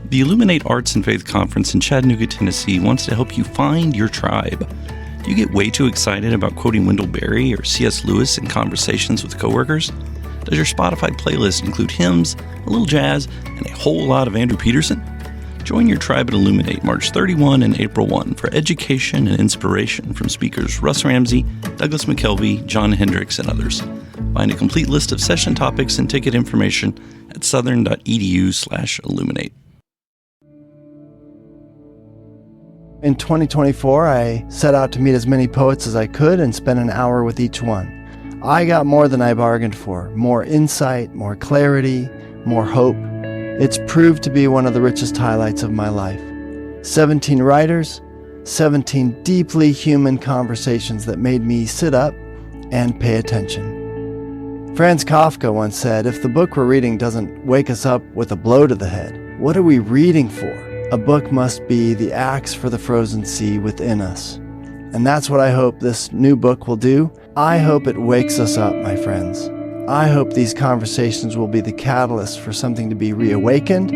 The Illuminate Arts and Faith Conference in Chattanooga, Tennessee wants to help you find your tribe. Do you get way too excited about quoting Wendell Berry or C.S. Lewis in conversations with coworkers? Does your Spotify playlist include hymns, a little jazz, and a whole lot of Andrew Peterson? Join your tribe at Illuminate March 31 and April 1 for education and inspiration from speakers Russ Ramsey, Douglas McKelvey, John Hendricks, and others. Find a complete list of session topics and ticket information at southern.edu/illuminate. In 2024, I set out to meet as many poets as I could and spend an hour with each one. I got more than I bargained for, more insight, more clarity, more hope. It's proved to be one of the richest highlights of my life. 17 writers, 17 deeply human conversations that made me sit up and pay attention. Franz Kafka once said, if the book we're reading doesn't wake us up with a blow to the head, what are we reading for? A book must be the axe for the frozen sea within us. And that's what I hope this new book will do. I hope it wakes us up, my friends. I hope these conversations will be the catalyst for something to be reawakened,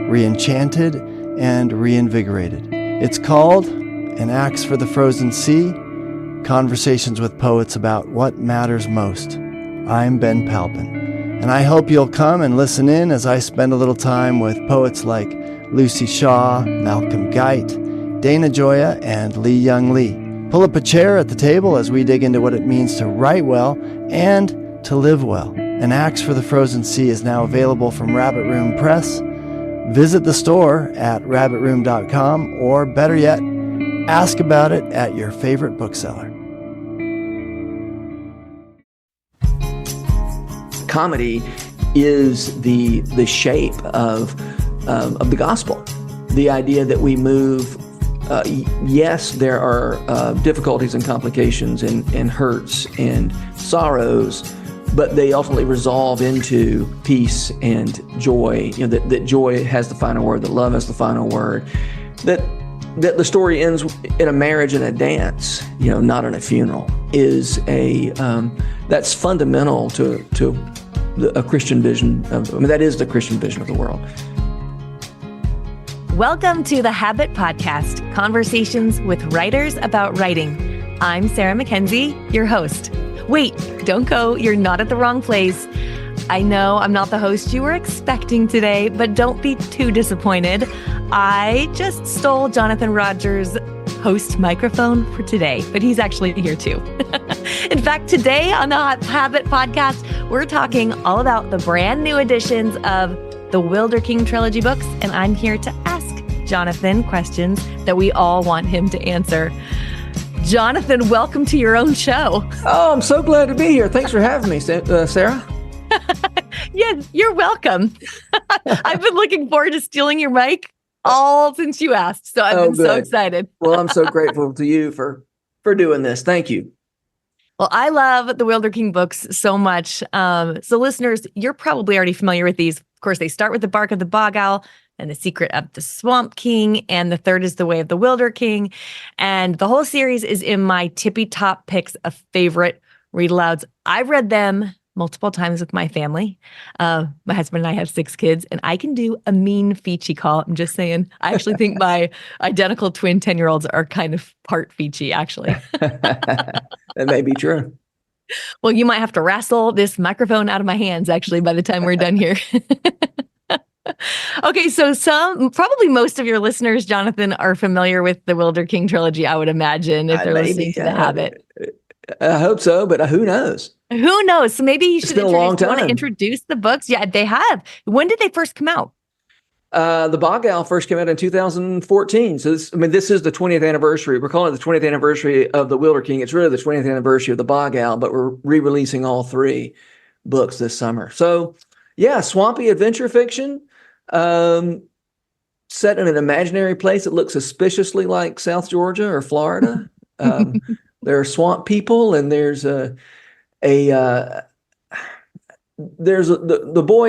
re-enchanted, and reinvigorated. It's called An Axe for the Frozen Sea, Conversations with Poets About What Matters Most. I'm Ben Palpin, and I hope you'll come and listen in as I spend a little time with poets like Lucy Shaw, Malcolm Guite, Dana Gioia, and Lee Young Lee. Pull up a chair at the table as we dig into what it means to write well and to live well. An Axe for the Frozen Sea is now available from Rabbit Room Press. Visit the store at rabbitroom.com, or better yet, ask about it at your favorite bookseller. Comedy is the shape of the gospel. The idea that we move, yes, there are difficulties and complications and hurts and sorrows, but they ultimately resolve into peace and joy. You know, that joy has the final word, that love has the final word, that the story ends in a marriage and a dance, you know, not in a funeral, is that's fundamental to a Christian vision. That is the Christian vision of the world. Welcome to the Habit Podcast, conversations with writers about writing. I'm Sarah MacKenzie, your host. Wait, don't go. You're not at the wrong place. I know I'm not the host you were expecting today, but don't be too disappointed. I just stole Jonathan Rogers' host microphone for today, but he's actually here too. In fact, today on the Habit Podcast, we're talking all about the brand new editions of the Wilder King trilogy books, and I'm here to ask Jonathan questions that we all want him to answer. Jonathan, welcome to your own show. Oh, I'm so glad to be here. Thanks for having me, Sarah. Yeah, you're welcome. I've been looking forward to stealing your mic all since you asked, so I've been so excited. Well, I'm so grateful to you for doing this. Thank you. Well, I love the Wilder King books so much. So listeners, you're probably already familiar with these. Of course, they start with The Bark of the Bog Owl and The Secret of the Swamp King, and the third is The Way of the Wilder King. And the whole series is in my tippy top picks of favorite read alouds. I've read them multiple times with my family. My husband and I have 6 kids, and I can do a mean Feechy call. I'm just saying. I actually think my identical twin 10-year-olds are kind of part Feechy, actually. That may be true. Well, you might have to wrestle this microphone out of my hands, actually, by the time we're done here. Okay, so probably most of your listeners, Jonathan, are familiar with the Wilder King trilogy, I would imagine, if they're listening to The Habit. I hope so, but who knows? Who knows? So maybe you should want to introduce the books. Yeah, they have. When did they first come out? The Bog Owl first came out in 2014. So this is the 20th anniversary. We're calling it the 20th anniversary of the Wilder King. It's really the 20th anniversary of the Bog Owl, but we're re-releasing all 3 books this summer. So yeah, swampy adventure fiction, set in an imaginary place that looks suspiciously like South Georgia or Florida. There are swamp people, and there's the boy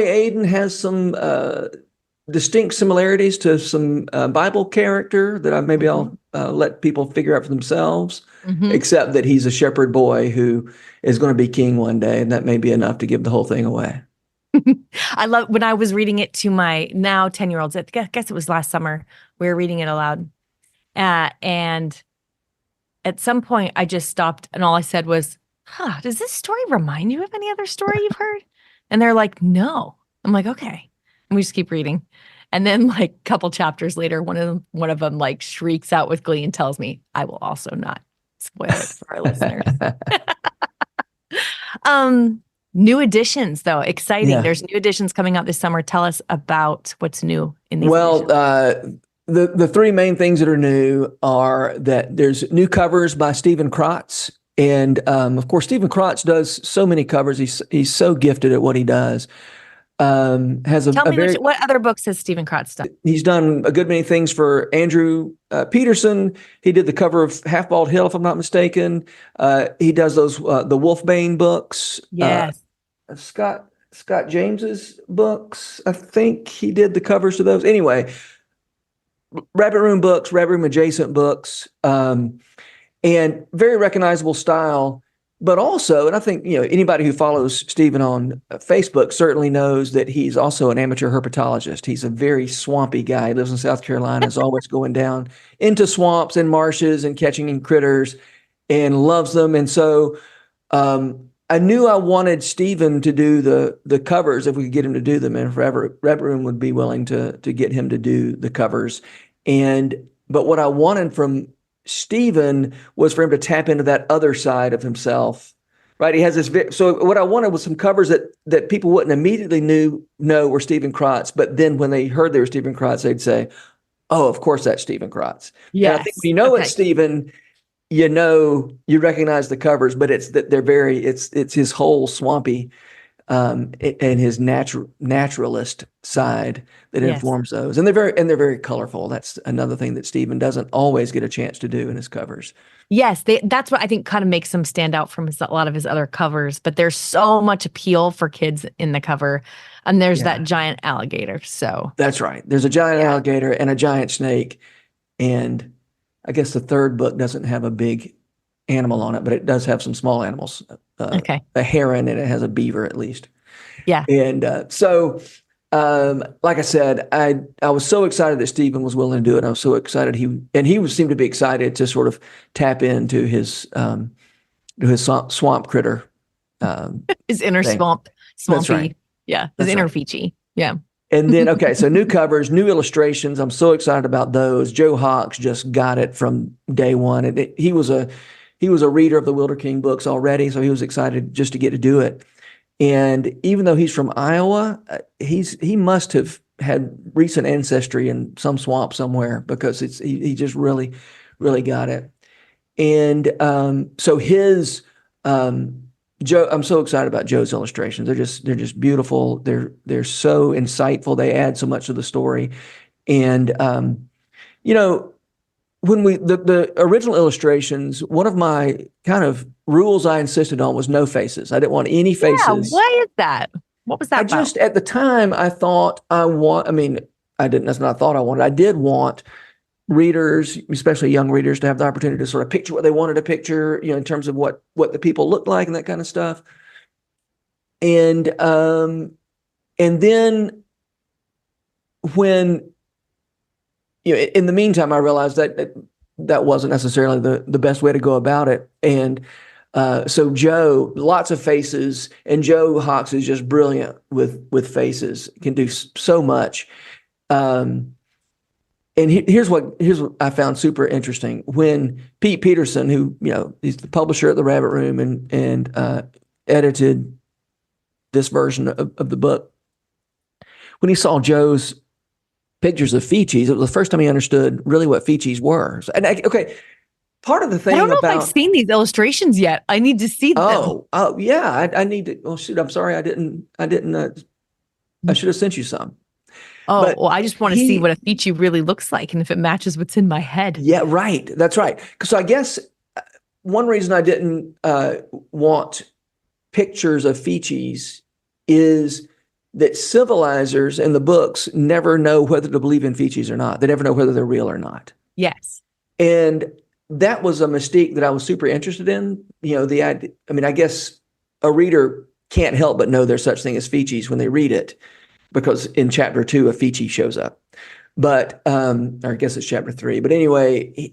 Aiden has some distinct similarities to some Bible character that I'll let people figure out for themselves, except that he's a shepherd boy who is going to be king one day, and that may be enough to give the whole thing away. I love when I was reading it to my now 10-year-olds. I guess it was last summer. We were reading it aloud. And at some point I just stopped and all I said was, does this story remind you of any other story you've heard? And they're like, no. I'm like, okay. And we just keep reading. And then like a couple chapters later, one of them like shrieks out with glee and tells me, I will also not spoil it for our listeners. New editions though, exciting. Yeah. There's new editions coming out this summer. Tell us about what's new in these Well, editions. the three main things that are new are that there's new covers by Stephen Krotz. And of course, Stephen Krotz does so many covers. He's so gifted at what he does. Tell me what other books has Stephen Krotz done? He's done a good many things for Andrew Peterson. He did the cover of Half Bald Hill, if I'm not mistaken. He does those the Wolfbane books. Yes. Scott James's books. I think he did the covers to those. Anyway, Rabbit Room books, Rabbit Room adjacent books, and very recognizable style. But also, and I think anybody who follows Stephen on Facebook certainly knows that he's also an amateur herpetologist. He's a very swampy guy. He lives in South Carolina. Is always going down into swamps and marshes and catching critters, and loves them. And so, I knew I wanted Stephen to do the covers if we could get him to do them, and if Rabbit Room would be willing to get him to do the covers. But what I wanted from Stephen was for him to tap into that other side of himself, right? He has this. So what I wanted was some covers that people wouldn't immediately know were Stephen Krotz, but then when they heard they were Stephen Krotz, they'd say, "Oh, of course that's Stephen Krotz." Yes. And I think when it's Stephen, you recognize the covers, but it's that it's his whole swampy and his naturalist side that informs those, and they're very colorful. That's another thing that Stephen doesn't always get a chance to do in his covers. Yes, that's what I think kind of makes them stand out from a lot of his other covers. But there's so much appeal for kids in the cover, and there's that giant alligator. So that's right. There's a giant alligator and a giant snake, and I guess the third book doesn't have a big animal on it, but it does have some small animals. A heron, and it has a beaver at least. Yeah. And so, like I said, I was so excited that Stephen was willing to do it. I was so excited he seemed to be excited to sort of tap into his swamp critter. His inner thing. swampy. That's right. Yeah. His inner Feechie. Yeah. And then, so new covers, new illustrations. I'm so excited about those. Joe Hawks just got it from day one. And he was a reader of the Wilder King books already, so he was excited just to get to do it. And even though he's from Iowa, he must have had recent ancestry in some swamp somewhere, because he just really, really got it. And so his Joe, I'm so excited about Joe's illustrations. They're just beautiful. They're so insightful. They add so much to the story. And when the original illustrations, one of my kind of rules I insisted on was no faces. I didn't want any faces. Yeah, why is that? What was that about? Just at the time I thought I didn't, that's not I thought I wanted. I did want readers, especially young readers, to have the opportunity to sort of picture what they wanted to picture, in terms of what the people looked like and that kind of stuff. And then when, in the meantime, I realized that wasn't necessarily the best way to go about it. And so Joe, lots of faces, and Joe Hawks is just brilliant with faces, can do so much. And here's what I found super interesting. When Pete Peterson, who he's the publisher at the Rabbit Room and edited this version of the book, when he saw Joe's pictures of Feechies, it was the first time he understood really what Feechies were. And part of the thing I don't know about, if I've seen these illustrations yet. I need to see them. Oh yeah, I need to. Oh shoot, I'm sorry, I didn't. I should have sent you some. Oh, well, I just want to see what a Feechie really looks like and if it matches what's in my head. Yeah, right. That's right. So I guess one reason I didn't want pictures of Feechies is that civilizers in the books never know whether to believe in Feechies or not. They never know whether they're real or not. Yes. And that was a mystique that I was super interested in. The idea, I guess a reader can't help but know there's such thing as feces when they read it, because in chapter 2, a feces shows up. But, or I guess it's chapter 3. But anyway,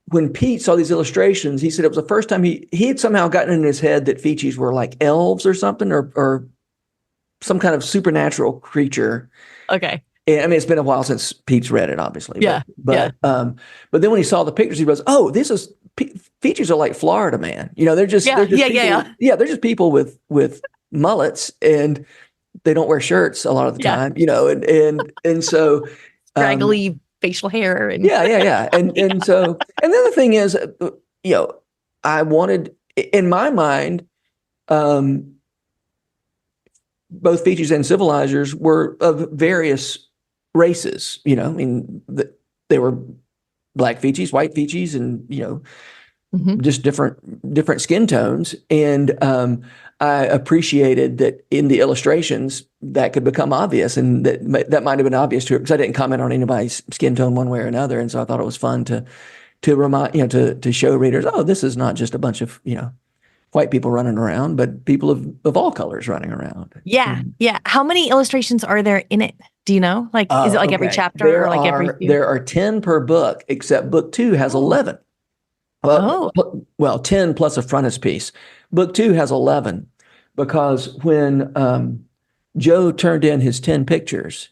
when Pete saw these illustrations, he said it was the first time he had somehow gotten in his head that feces were like elves or something, or some kind of supernatural creature. Okay. And, I mean, it's been a while since Pete's read it, obviously. Yeah. But then when he saw the pictures, he goes, "Oh, feces are like Florida Man. They're just Yeah. they're just people with mullets, and they don't wear shirts a lot of the time. And so Scraggly facial hair and yeah. And so, and the other thing is, I wanted, in my mind, both feces and civilizers were of various races. I mean, they were black feces, white feces, and just different skin tones. And I appreciated that in the illustrations that could become obvious, and that might have been obvious to her, because I didn't comment on anybody's skin tone one way or another. And so I thought it was fun to remind, to show readers, oh, this is not just a bunch of, white people running around, but people of all colors running around. Yeah. How many illustrations are there in it? Do you know? Like, is it like every chapter or like every few? There are 10 per book, except book 2 has 11. Well, 10 plus a frontispiece. Book 2 has 11 because when Joe turned in his 10 pictures,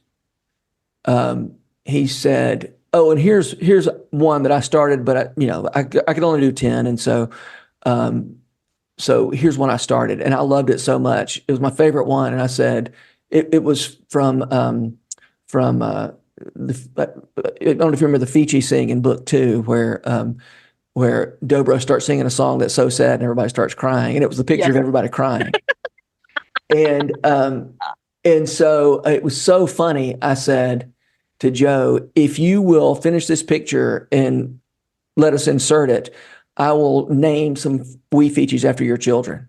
he said, "Oh, and here's one that I started, but I could only do 10, and so here's one I started, and I loved it so much. It was my favorite one." And I said, it was from I don't know if you remember the Feechie sing in book 2, where Dobro starts singing a song that's so sad and everybody starts crying, and it was the picture of everybody crying. And so it was so funny. I said to Joe, "If you will finish this picture and let us insert it, I will name some wee feces after your children."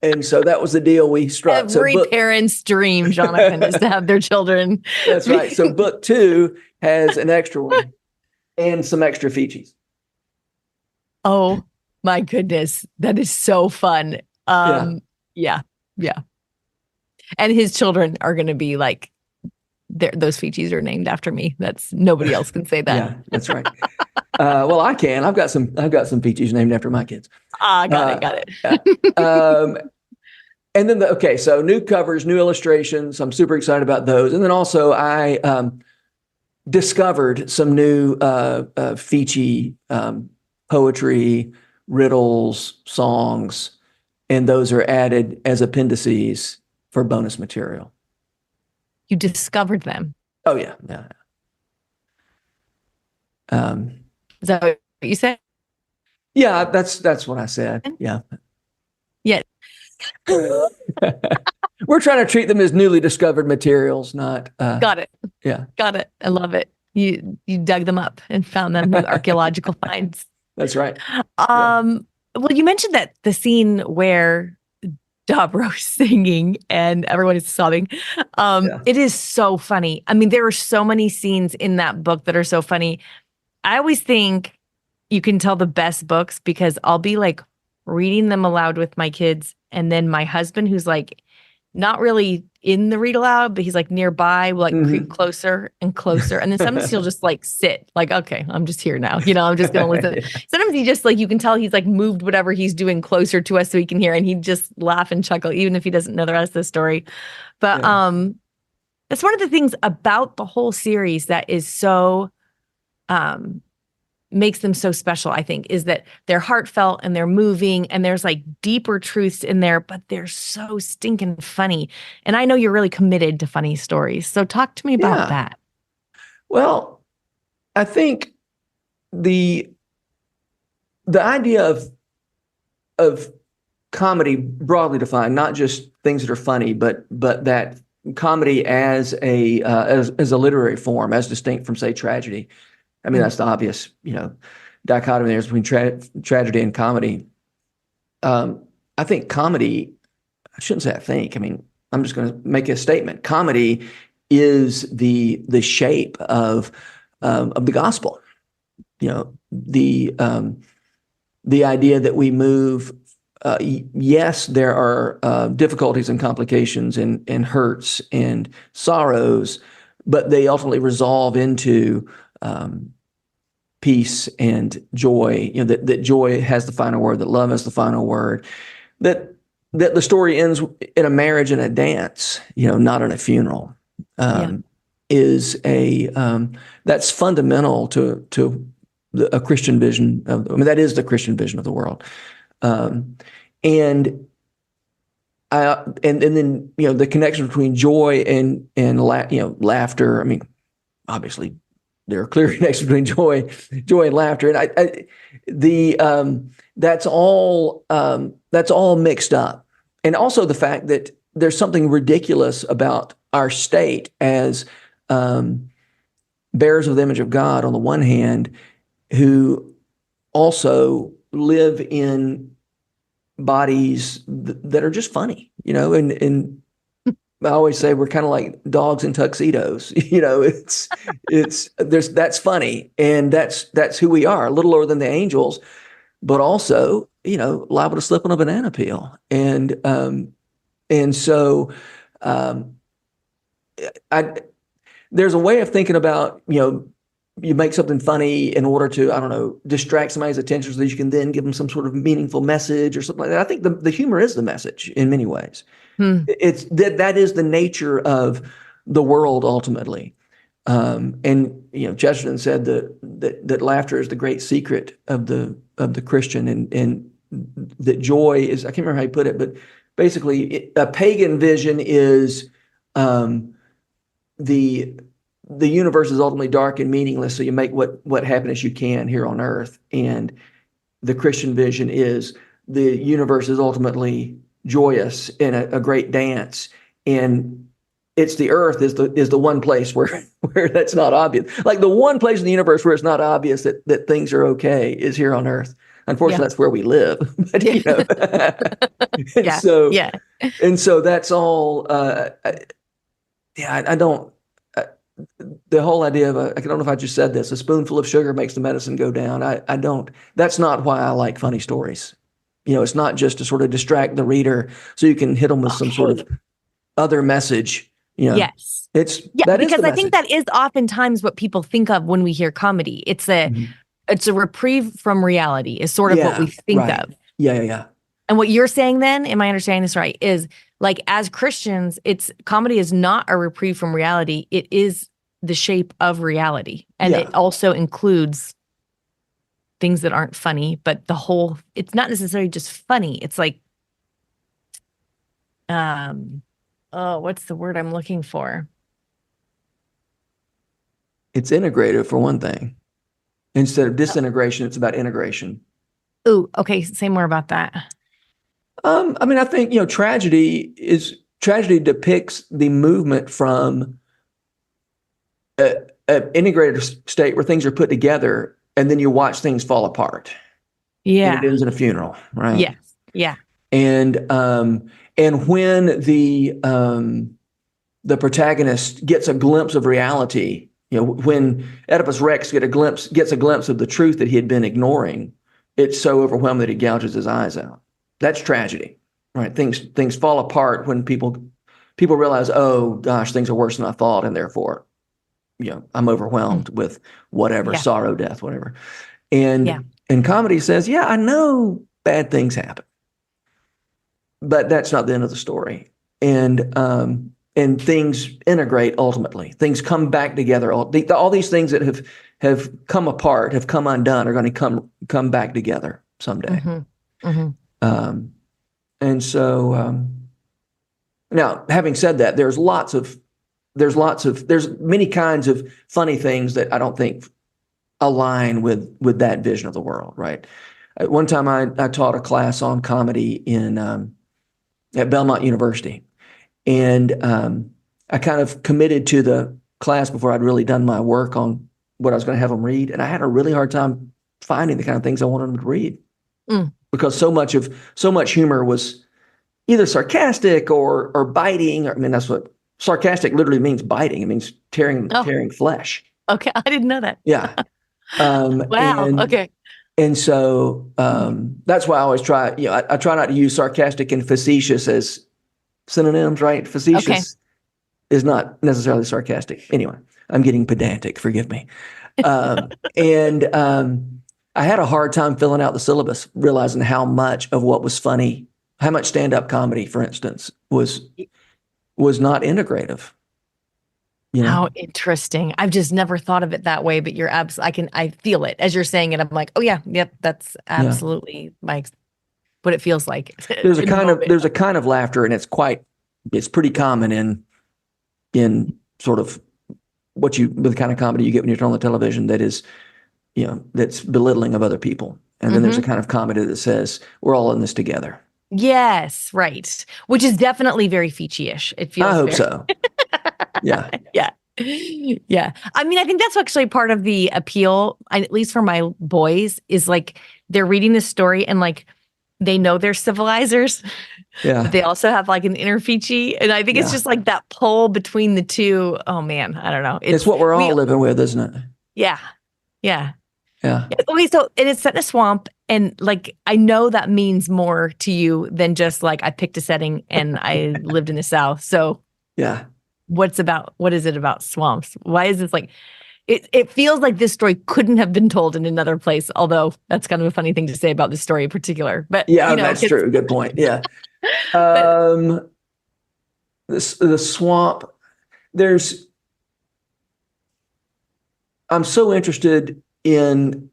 And so that was the deal we struck. Every parent's dream, Jonathan, is to have their children. That's right. So book 2 has an extra one and some extra feces. Oh my goodness. That is so fun. Yeah. And his children are going to be like, those feces are named after me. Nobody else can say that. Yeah, that's right. Well, I can. I've got some feces named after my kids. Got it. And then so new covers, new illustrations. I'm super excited about those. And then also I discovered some new feature poetry, riddles, songs, and those are added as appendices for bonus material. You discovered them. Oh yeah. Is that what you said? Yeah, that's what I said. Yeah. Yeah. We're trying to treat them as newly discovered materials, not. Got it. Yeah. Got it. I love it. You dug them up and found them new archaeological finds. That's right. Well, you mentioned that the scene where Dobro's singing and everyone is sobbing. It is so funny. I mean, there are so many scenes in that book that are so funny. I always think you can tell the best books because I'll be like reading them aloud with my kids. And then my husband, who's like not really in the read aloud, but he's like nearby, will like creep closer and closer. And then sometimes he'll just like sit like, okay, I'm just here now. I'm just going to listen. Sometimes he just like, you can tell he's like moved whatever he's doing closer to us so he can hear. And he'd just laugh and chuckle, even if he doesn't know the rest of the story. But that's one of the things about the whole series that is so, makes them so special, I think, is that they're heartfelt and they're moving and there's like deeper truths in there, but they're so stinking funny. And I know you're really committed to funny stories. So talk to me about that. Well, I think the idea of comedy broadly defined, not just things that are funny, but that comedy as a literary form, as distinct from, say, tragedy. I mean, that's the obvious, dichotomy there between tragedy and comedy. I think comedy, I shouldn't say I think, I mean, I'm just going to make a statement. Comedy is the shape of the gospel. The idea that we move, yes, there are difficulties and complications and hurts and sorrows, but they ultimately resolve into peace and joy. That joy has the final word, that love has the final word, that the story ends in a marriage and a dance, not in a funeral. Is that's fundamental to a Christian vision that is the Christian vision of the world. And then the connection between joy and laughter. I mean, obviously there are clear connections between joy and laughter, and that's all mixed up. And also the fact that there's something ridiculous about our state as bearers of the image of God on the one hand, who also live in bodies that are just funny, and I always say we're kind of like dogs in tuxedos. That's funny, and that's who we are, a little lower than the angels, but also liable to slip on a banana peel, and so there's a way of thinking about you make something funny in order to, I don't know, distract somebody's attention so that you can then give them some sort of meaningful message or something like that. I think the humor is the message in many ways. It's that is the nature of the world ultimately. And Chesterton said that laughter is the great secret of the Christian, and that joy is, I can't remember how he put it, but basically a pagan vision is the universe is ultimately dark and meaningless, so you make what happiness you can here on earth. And the Christian vision is the universe is ultimately joyous in a great dance, and it's the earth is the one place where that's not obvious. Like the one place in the universe where it's not obvious that things are okay is here on earth. Unfortunately, that's where we live. But, and so that's all. I don't. The whole idea of I don't know if I just said this, a spoonful of sugar makes the medicine go down. I don't. That's not why I like funny stories. It's not just to sort of distract the reader so you can hit them with some sort of other message. Yes. Because I think that is oftentimes what people think of when we hear comedy. It's a reprieve from reality is sort of what we think of. Yeah. And what you're saying then, am I understanding this right, is like as Christians, comedy is not a reprieve from reality. It is the shape of reality. And it also includes things that aren't funny, but it's not necessarily just funny. It's like, what's the word I'm looking for? It's integrative for one thing. Instead of disintegration, it's about integration. Ooh, okay. Say more about that. I think, tragedy depicts the movement from an integrated state where things are put together and then you watch things fall apart. Yeah. And it ends in a funeral, right? Yes. Yeah. And when the protagonist gets a glimpse of reality, when Oedipus Rex gets a glimpse of the truth that he had been ignoring, it's so overwhelmed that he gouges his eyes out. That's tragedy, right? Things fall apart when people realize, oh gosh, things are worse than I thought, and therefore, I'm overwhelmed with whatever, sorrow, death, whatever. And comedy says, I know bad things happen, but that's not the end of the story. And things integrate ultimately. Things come back together. All these things that have come apart, have come undone, are going to come back together someday. Mm-hmm. Mm-hmm. And so now, having said that, there's many kinds of funny things that I don't think align with that vision of the world, right? One time I taught a class on comedy at Belmont University, and I kind of committed to the class before I'd really done my work on what I was going to have them read, and I had a really hard time finding the kind of things I wanted them to read. Because so much humor was either sarcastic or biting. That's what sarcastic literally means, biting. It means tearing flesh. Okay, I didn't know that. Yeah. Wow. Okay. And so that's why I always try, I try not to use sarcastic and facetious as synonyms, right? Facetious is not necessarily sarcastic. Anyway, I'm getting pedantic, forgive me. And I had a hard time filling out the syllabus, realizing how much of what was funny, how much stand-up comedy, for instance, was not integrative. How interesting. I've just never thought of it that way, but you're I feel it as you're saying it. I'm like, oh yeah, yep, that's absolutely what it feels like. There's a kind of laughter, and it's pretty common in sort of the kind of comedy you get when you turn on the television that is, that's belittling of other people. And then there's a kind of comedy that says, we're all in this together. Yes, right. Which is definitely very Feechy-ish. It feels I hope so. Yeah. Yeah. Yeah. I mean, I think that's actually part of the appeal, at least for my boys, is like they're reading this story and like they know they're civilizers. Yeah. But they also have like an inner Feechy. And I think it's just like that pull between the two. Oh man, I don't know. It's what we're all living with, isn't it? Yeah. Yeah. Yeah. Okay, so and it's set in a swamp, and like I know that means more to you than just like I picked a setting and I lived in the South. So yeah. What is it about swamps? Why is this like it feels like this story couldn't have been told in another place, although that's kind of a funny thing to say about this story in particular. But yeah, that's true. Good point. Yeah. The swamp, I'm so interested in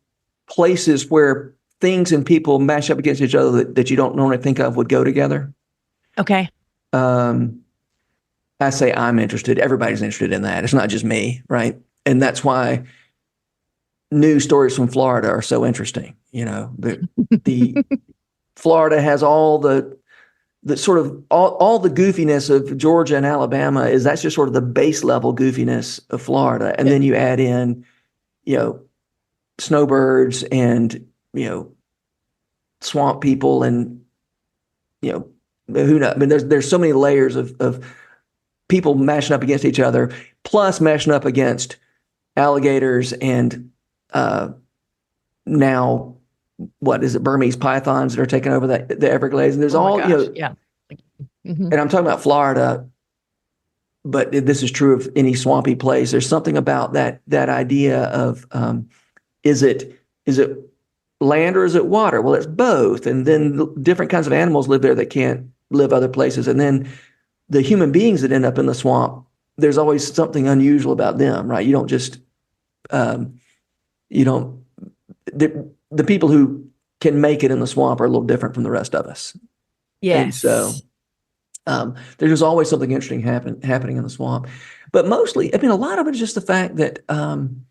places where things and people mash up against each other that you don't normally think of would go together. Okay. I say I'm interested. Everybody's interested in that. It's not just me, right? And that's why news stories from Florida are so interesting. The Florida has all the sort of all the goofiness of Georgia and Alabama that's just sort of the base level goofiness of Florida. And then you add in, snowbirds and, swamp people and, who knows? I mean, there's so many layers of people mashing up against each other, plus mashing up against alligators and now what is it, Burmese pythons that are taking over the Everglades. And there's and I'm talking about Florida, but this is true of any swampy place. There's something about that idea of is it land or is it water? Well, it's both. And then different kinds of animals live there that can't live other places. And then the human beings that end up in the swamp, there's always something unusual about them, right? You don't just, the people who can make it in the swamp are a little different from the rest of us. Yes. And so there's just always something interesting happening in the swamp. But mostly, I mean, a lot of it is just the fact that I'm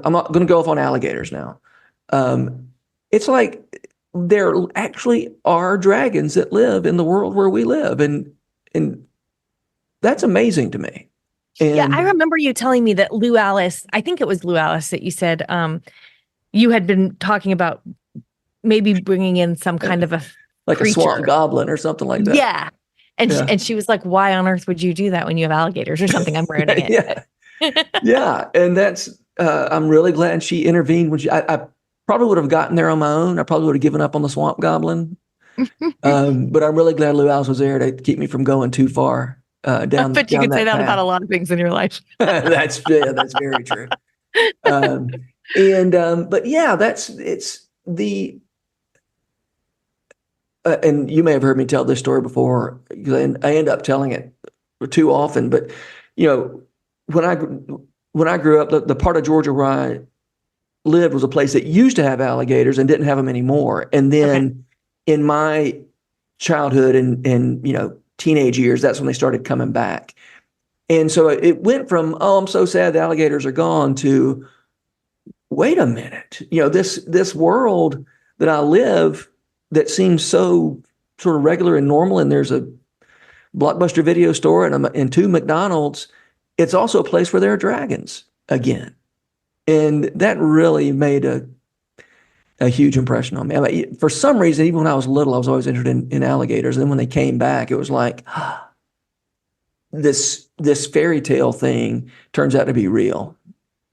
not gonna go off on alligators now. It's like there actually are dragons that live in the world where we live, and that's amazing to me. And I remember you telling me that Lou Alice, I think it was Lou Alice that you said you had been talking about maybe bringing in some kind of a creature. A swamp goblin or something like that. Yeah. And she was like, why on earth would you do that when you have alligators or something? I'm ruining it. Yeah. Yeah. And that's, I'm really glad she intervened when I probably would have gotten there on my own. I probably would have given up on the swamp goblin. But I'm really glad Lou Alice was there to keep me from going too far down. But you can say that path. about a lot of things in your life. That's very true. But yeah, it's the, and you may have heard me tell this story before because I end up telling it too often. But when I grew up, the part of Georgia where I lived was a place that used to have alligators and didn't have them anymore. And then in my childhood and teenage years, that's when they started coming back. And so it went from, oh, I'm so sad the alligators are gone, to wait a minute, this world that I live that seems so sort of regular and normal, and there's a Blockbuster video store and two McDonald's, it's also a place where there are dragons again. And that really made a huge impression on me. I mean, for some reason, even when I was little, I was always interested in alligators. And then when they came back, it was like, this fairy tale thing turns out to be real.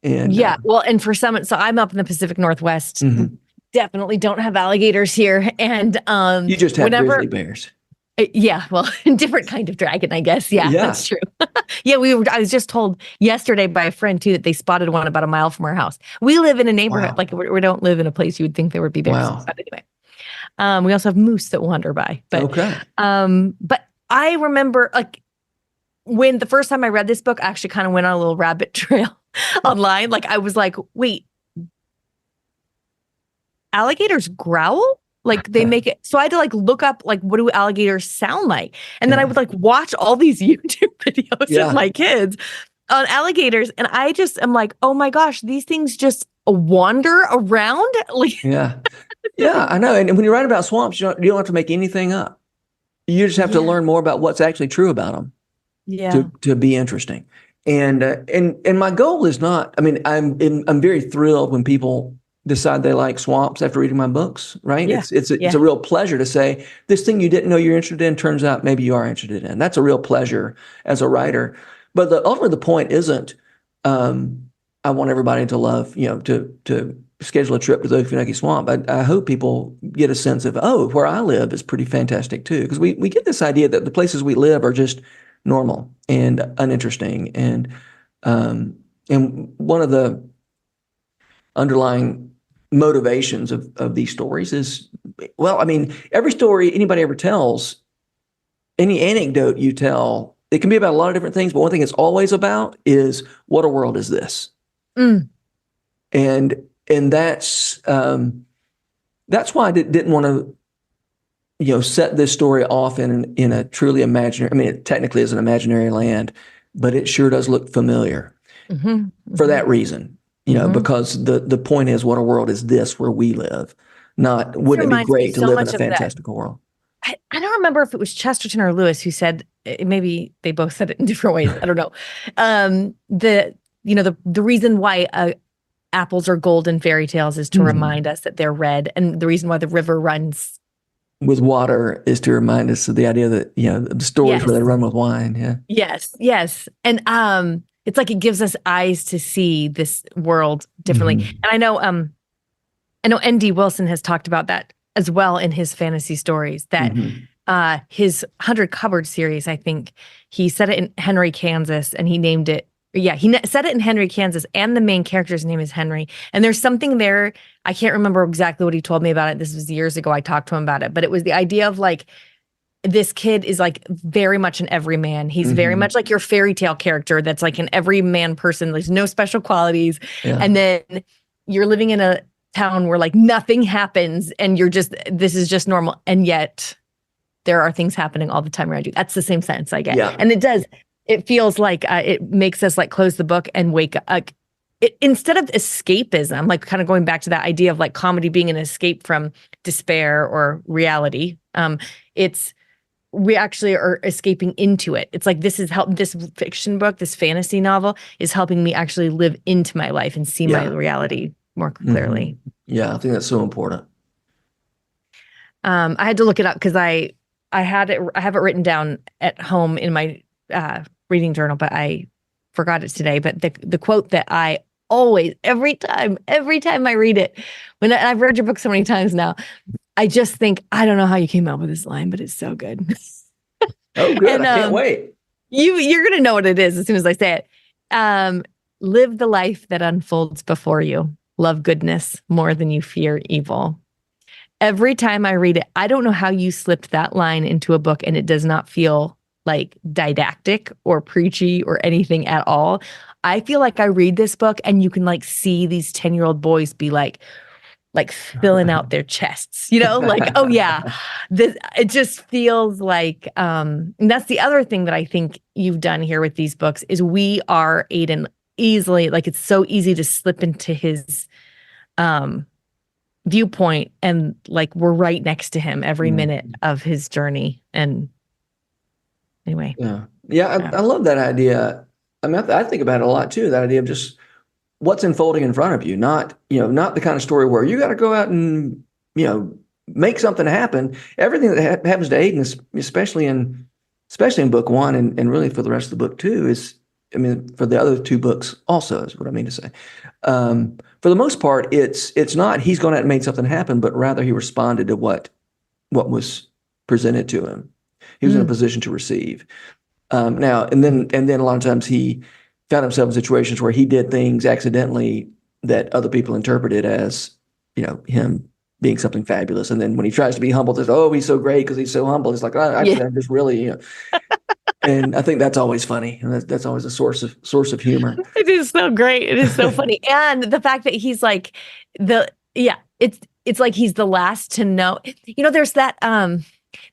And yeah, well, and for some, so I'm up in the Pacific Northwest. Mhm. Definitely don't have alligators here, and you just have grizzly bears. Yeah, well, different kind of dragon, I guess. Yeah, Yeah. that's true. Yeah, I was just told yesterday by a friend too that they spotted one about a mile from our house. We live in a neighborhood, Wow. like we don't live in a place you would think there would be bears. Wow. But anyway, we also have moose that wander by. But, Okay. But I remember like when the first time I read this book, I actually kind of went on a little rabbit trail online. Like I was like, wait, alligators growl? Like they make it. So I had to like look up like what do alligators sound like? And then I would like watch all these YouTube videos of my kids on alligators. And I just am like, oh my gosh, these things just wander around. Like Yeah, I know. And when you write about swamps, you don't have to make anything up. You just have to learn more about what's actually true about them. Yeah. To be interesting. And my goal is not, I mean, I'm very thrilled when people decide they like swamps after reading my books, right? Yeah. It's a real pleasure to say this thing you didn't know you're interested in turns out maybe you are interested in. That's a real pleasure as a writer. But ultimately the point isn't I want everybody to love, to schedule a trip to the Okefenokee Swamp. I hope people get a sense of, where I live is pretty fantastic too. Because we get this idea that the places we live are just normal and uninteresting. And one of the underlying motivations of these stories is, well, I mean, every story anybody ever tells, any anecdote you tell, it can be about a lot of different things, but one thing it's always about is what a world is this? And that's why I didn't want to, set this story off in a truly imaginary, I mean, it technically is an imaginary land, but it sure does look familiar for that reason. Because the point is, what a world is this where we live? Not wouldn't it be great to live in a fantastical world? I don't remember if it was Chesterton or Lewis who said, maybe they both said it in different ways. I don't know. The reason why apples are gold in fairy tales is to remind us that they're red, and the reason why the river runs with water is to remind us of the idea that the stories where they run with wine. Yeah. Yes, and it's like it gives us eyes to see this world differently. And I know N.D. Wilson has talked about that as well in his fantasy stories, that his 100 Cupboard series, I think, he set it in Henry, Kansas, and he named it, he set it in Henry, Kansas, and the main character's name is Henry. And there's something there, I can't remember exactly what he told me about it. This was years ago, I talked to him about it, but it was the idea of like, this kid is like very much an everyman. He's very much like your fairy tale character that's like an everyman person. There's no special qualities. Yeah. And then you're living in a town where like nothing happens and this is just normal. And yet there are things happening all the time around you. That's the same sense I get. Yeah. And it feels like it makes us like close the book and wake up. Instead of escapism, like kind of going back to that idea of like comedy being an escape from despair or reality, we actually are escaping into it. It's like this fiction book, this fantasy novel is helping me actually live into my life and see my reality more clearly. Yeah, I think that's so important. I had to look it up because I have it written down at home in my reading journal, but I forgot it today. But the quote that I always, every time I read it, I've read your book so many times now, I just think, I don't know how you came up with this line, but it's so good. Oh, good. And, I can't wait. You're going to know what it is as soon as I say it. Live the life that unfolds before you. Love goodness more than you fear evil. Every time I read it, I don't know how you slipped that line into a book and it does not feel like didactic or preachy or anything at all. I feel like I read this book and you can like see these 10-year-old boys be like filling out their chests, like, oh yeah, it just feels like, and that's the other thing that I think you've done here with these books is we are Aiden easily, like it's so easy to slip into his viewpoint and like we're right next to him every minute of his journey. And anyway. I love that idea. I mean, I think about it a lot too, that idea of just what's unfolding in front of you, not the kind of story where you got to go out and, make something happen. Everything that happens to Aiden, especially in especially in book one and really for the rest of the book too, for the other two books also is what I mean to say. For the most part, it's not he's gone out and made something happen, but rather he responded to what was presented to him. He was in a position to receive. Now, and then a lot of times he found himself in situations where he did things accidentally that other people interpreted as, him being something fabulous. And then when he tries to be humble, says, "Oh, he's so great because he's so humble." It's like, actually, I'm just really, And I think that's always funny. And that's always a source of humor. It is so great. It is so funny. And the fact that he's like it's like he's the last to know. There's that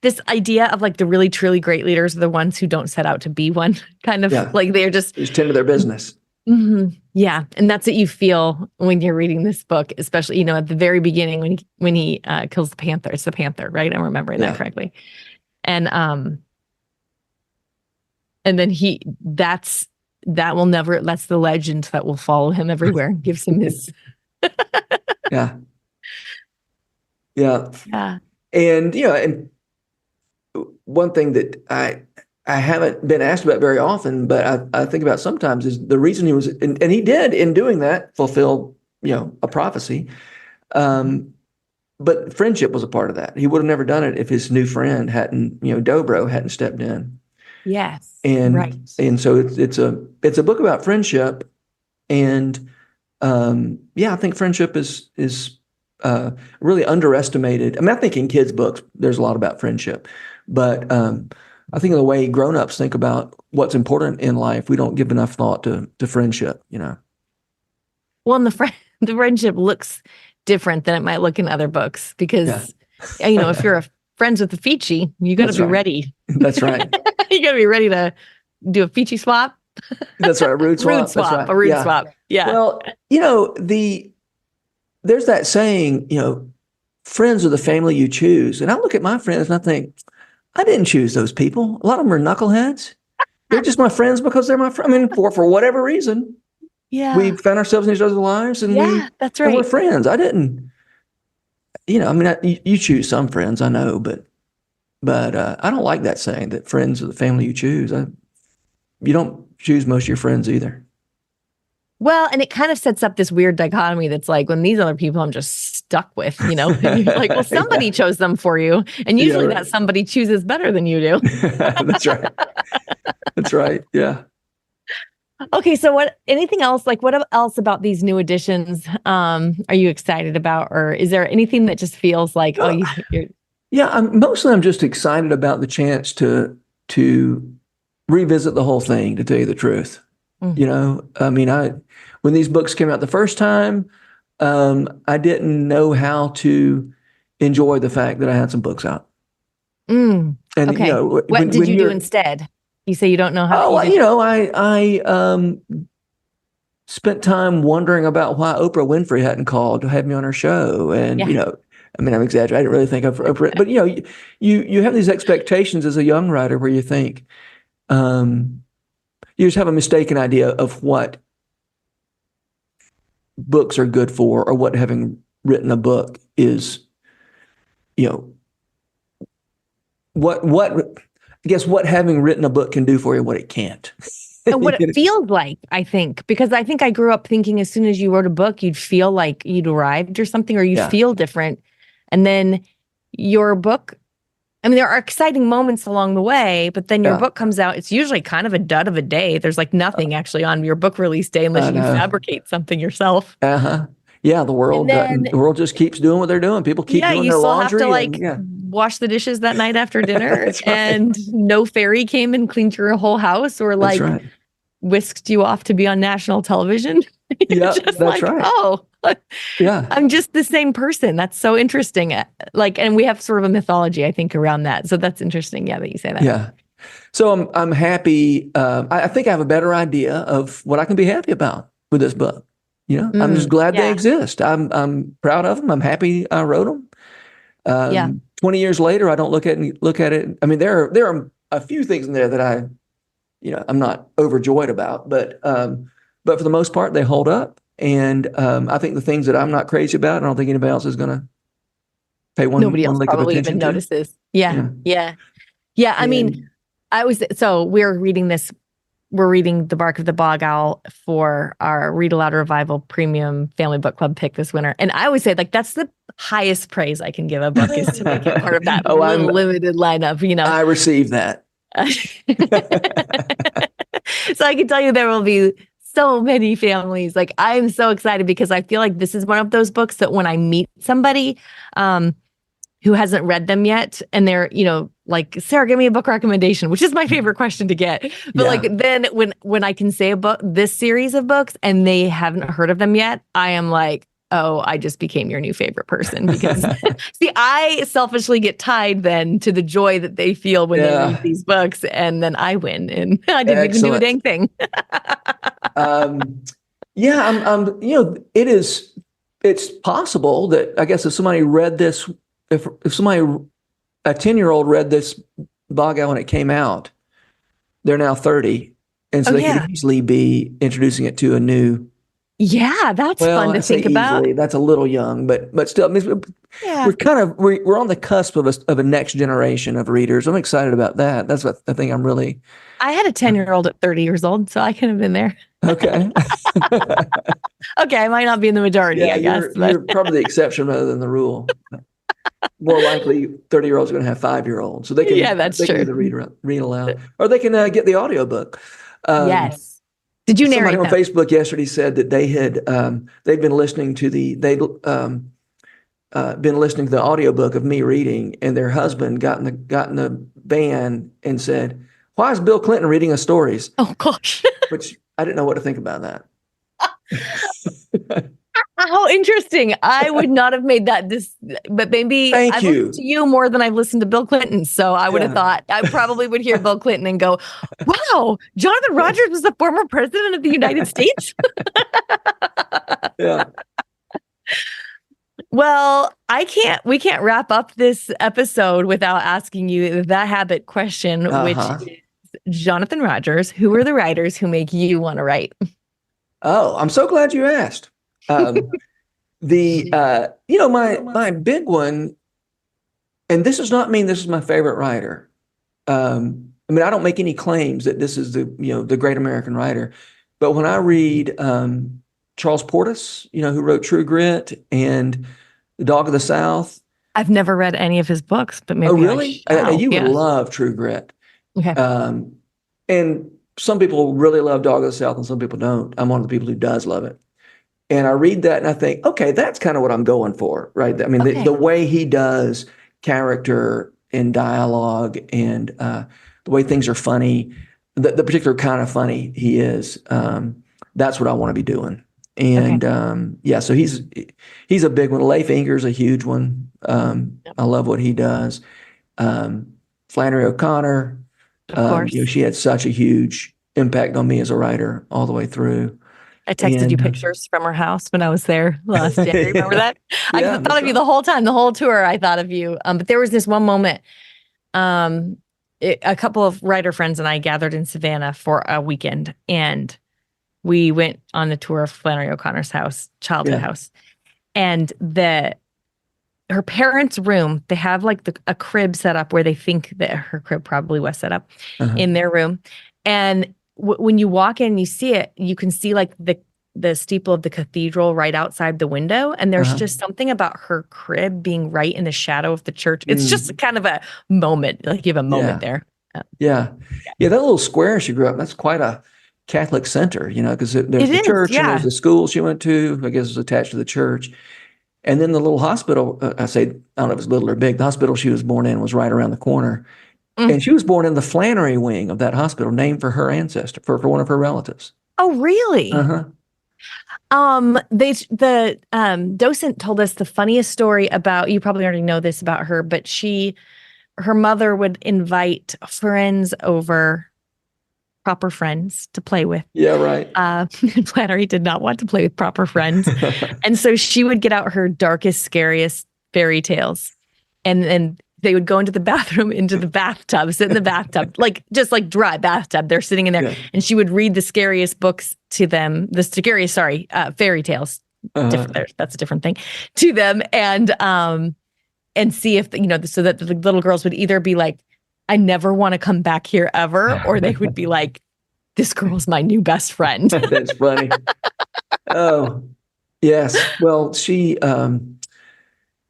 this idea of like the really truly great leaders are the ones who don't set out to be one, kind of like they're just tend to their business. Mm-hmm. Yeah. And that's what you feel when you're reading this book, especially, at the very beginning when he kills the panther. It's the panther, right? I'm remembering that correctly. And then that's the legend that will follow him everywhere. Gives him his. Yeah. And, and one thing that I haven't been asked about very often, but I think about sometimes is the reason he was, and he did in doing that fulfill, a prophecy. But friendship was a part of that. He would have never done it if his new friend hadn't, Dobro hadn't stepped in. Yes. And right. And so it's a book about friendship, and I think friendship is really underestimated. I mean, I think in kids' books there's a lot about friendship, but I think the way grown-ups think about what's important in life, we don't give enough thought to friendship. Well, and the friendship looks different than it might look in other books because if you're friends with the Fichi, you got to be ready. That's right. You got to be ready to do a Fichi swap. That's right. A root swap. That's right. A root swap. Yeah. Well, there's that saying, friends are the family you choose. And I look at my friends and I think, I didn't choose those people. A lot of them are knuckleheads. They're just my friends because they're my friends. I mean, for whatever reason. Yeah. We found ourselves in each other's lives and that's right. And we're friends. I didn't, you choose some friends, I know, but I don't like that saying that friends are the family you choose. You don't choose most of your friends either. Well, and it kind of sets up this weird dichotomy that's like when these other people I'm just stuck with, and you're like, well, somebody chose them for you. And usually that somebody chooses better than you do. That's right. That's right. Yeah. Okay. So anything else, like what else about these new editions are you excited about? Or is there anything that just feels like, you're... Yeah, mostly I'm just excited about the chance to revisit the whole thing, to tell you the truth. Mm-hmm. When these books came out the first time, I didn't know how to enjoy the fact that I had some books out. And okay. What did you do instead? You say you don't know how. I spent time wondering about why Oprah Winfrey hadn't called to have me on her show, and I'm exaggerating. I didn't really think of Oprah, but you have these expectations as a young writer where you think you just have a mistaken idea of what books are good for, or what having written a book is. What having written a book can do for you, what it can't. And what it feels like, I think, because I think I grew up thinking as soon as you wrote a book, you'd feel like you'd arrived or something, or you'd feel different. And then your book, there are exciting moments along the way, but then your book comes out, it's usually kind of a dud of a day. There's like nothing actually on your book release day unless you fabricate something yourself. Uh-huh. Yeah, the world just keeps doing what they're doing. People keep doing their laundry. You still have to wash the dishes that night after dinner, right. And no fairy came and cleaned your whole house or whisked you off to be on national television. Yeah, that's right. Oh, yeah, I'm just the same person. That's so interesting. And we have sort of a mythology, I think, around that. So that's interesting. Yeah, that you say that. Yeah. So I'm happy. I think I have a better idea of what I can be happy about with this book. I'm just glad they exist. I'm proud of them. I'm happy I wrote them. 20 years later, I don't look at it. There are a few things in there that I'm not overjoyed about, but for the most part, they hold up. And I think the things that I'm not crazy about, I don't think anybody else is going to pay one. Nobody else one lick probably of attention even notices. Yeah. I mean, we're reading this. We're reading The Bark of the Bog Owl for our Read Aloud Revival Premium Family Book Club pick this winter. And I always say, like, that's the highest praise I can give a book is to make it part of that limited lineup, I receive that. So I can tell you there will be so many families. Like, I'm so excited because I feel like this is one of those books that when I meet somebody who hasn't read them yet and they're, like, Sarah, give me a book recommendation, which is my favorite question to get. But like, then when I can say this series of books and they haven't heard of them yet, I am like, oh, I just became your new favorite person because see, I selfishly get tied then to the joy that they feel when they read these books, and then I win, and I didn't even do a dang thing. It's possible that, I guess, if somebody read this, if somebody, a 10-year-old read this Bog Owl when it came out, they're now 30, and so they could easily be introducing it to a new. Yeah, that's fun to think about. That's a little young, but still, I mean, we're on the cusp of a next generation of readers. I'm excited about that. That's what I think. I had a 10-year-old at 30 years old, so I could have been there. Okay. Okay, I might not be in the majority. I guess you're probably the exception rather than the rule. More likely, 30-year-olds are going to have 5-year-olds, so they can. Yeah, that's true. Can either read aloud, or they can get the audiobook. Yes. Did you narrate somebody on Facebook yesterday said that they'd been listening to the audiobook of me reading, and their husband got in the van and said, "Why is Bill Clinton reading us stories?" Oh gosh. Which I didn't know what to think about that. How interesting. I would not have made that but maybe I've listened to you more than I've listened to Bill Clinton. So I would have thought I probably would hear Bill Clinton and go, wow, Jonathan Rogers was the former president of the United States. Yeah. Well, we can't wrap up this episode without asking you the habit question, which is, Jonathan Rogers, who are the writers who make you want to write? Oh, I'm so glad you asked. My big one, and this does not mean this is my favorite writer. I don't make any claims that this is the great American writer, but when I read Charles Portis, who wrote True Grit and The Dog of the South. I've never read any of his books, but maybe. Oh, really? You would love True Grit. Okay. And some people really love Dog of the South and some people don't. I'm one of the people who does love it. And I read that and I think, okay, that's kind of what I'm going for, right? I mean, the way he does character and dialogue and the way things are funny, the particular kind of funny he is, that's what I want to be doing. And so he's a big one. Leif Inger's a huge one. I love what he does. Flannery O'Connor, of course. She had such a huge impact on me as a writer all the way through. I texted you pictures from her house when I was there last January. Remember that? I thought of you the whole time, the whole tour. I thought of you. But there was this one moment. A couple of writer friends and I gathered in Savannah for a weekend, and we went on a tour of Flannery O'Connor's childhood house, and her parents' room. They have like a crib set up where they think that her crib probably was set up in their room, and when you walk in and you see it, you can see like the steeple of the cathedral right outside the window. And there's just something about her crib being right in the shadow of the church. It's just kind of a moment, like you have a moment there. Yeah. That little square she grew up in, that's quite a Catholic center, because there's the church and there's the school she went to, I guess was attached to the church. And then the little hospital, I don't know if it's little or big, the hospital she was born in was right around the corner. And she was born in the Flannery wing of that hospital, named for her ancestor, for one of her relatives. Oh, really? The docent told us the funniest story about, you probably already know this about her, but her mother would invite friends over, proper friends to play with. Yeah, right. Flannery did not want to play with proper friends. And so she would get out her darkest, scariest fairy tales. And they would go into the bathroom, into the bathtub, sit in the bathtub, just like dry bathtub. They're sitting in there. Yeah. And she would read the scariest books to them, fairy tales. That's a different thing to them. And see if, so that the little girls would either be like I never want to come back here ever. Or they would be like, this girl's my new best friend. That's funny. Oh, yes. Well, she,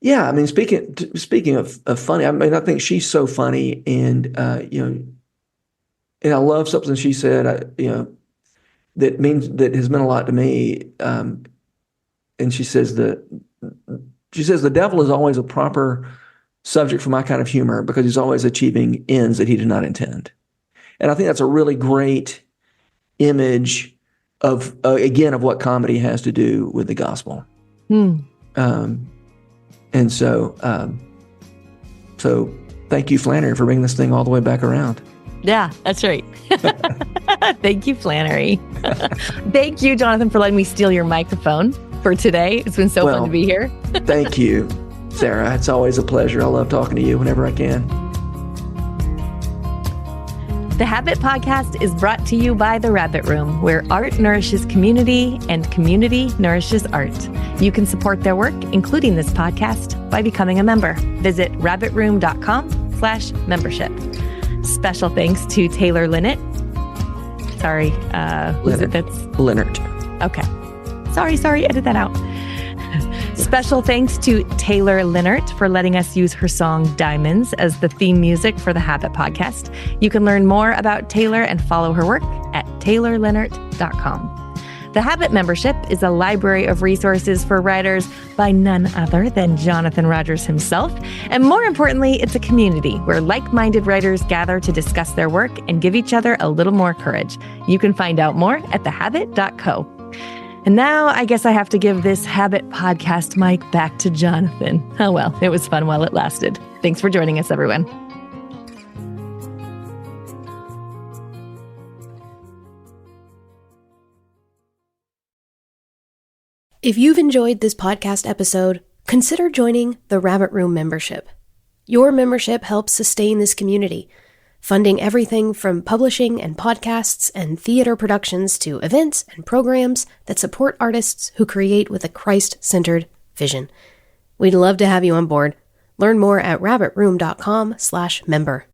yeah, I mean, speaking of funny, I mean, I think she's so funny, and and I love something she said, that has meant a lot to me. And she says the devil is always a proper subject for my kind of humor because he's always achieving ends that he did not intend. And I think that's a really great image of what comedy has to do with the gospel. And so thank you, Flannery, for bringing this thing all the way back around. Yeah, that's right. Thank you, Flannery. Thank you, Jonathan, for letting me steal your microphone for today. It's been so fun to be here. Thank you, Sarah. It's always a pleasure. I love talking to you whenever I can. The Habit Podcast is brought to you by The Rabbit Room, where art nourishes community and community nourishes art. You can support their work, including this podcast, by becoming a member. Visit rabbitroom.com/membership. Special thanks to Taylor Linnett. Sorry, who's it that's? Leonard. Okay. Sorry, edit that out. Special thanks to Taylor Linnert for letting us use her song Diamonds as the theme music for the Habit Podcast. You can learn more about Taylor and follow her work at taylorlinnert.com. The Habit membership is a library of resources for writers by none other than Jonathan Rogers himself. And more importantly, it's a community where like-minded writers gather to discuss their work and give each other a little more courage. You can find out more at thehabit.co. And now I guess I have to give this Habit Podcast mic back to Jonathan. Oh well, it was fun while it lasted. Thanks for joining us, everyone. If you've enjoyed this podcast episode, consider joining the Rabbit Room membership. Your membership helps sustain this community, funding everything from publishing and podcasts and theater productions to events and programs that support artists who create with a Christ-centered vision. We'd love to have you on board. Learn more at rabbitroom.com/member.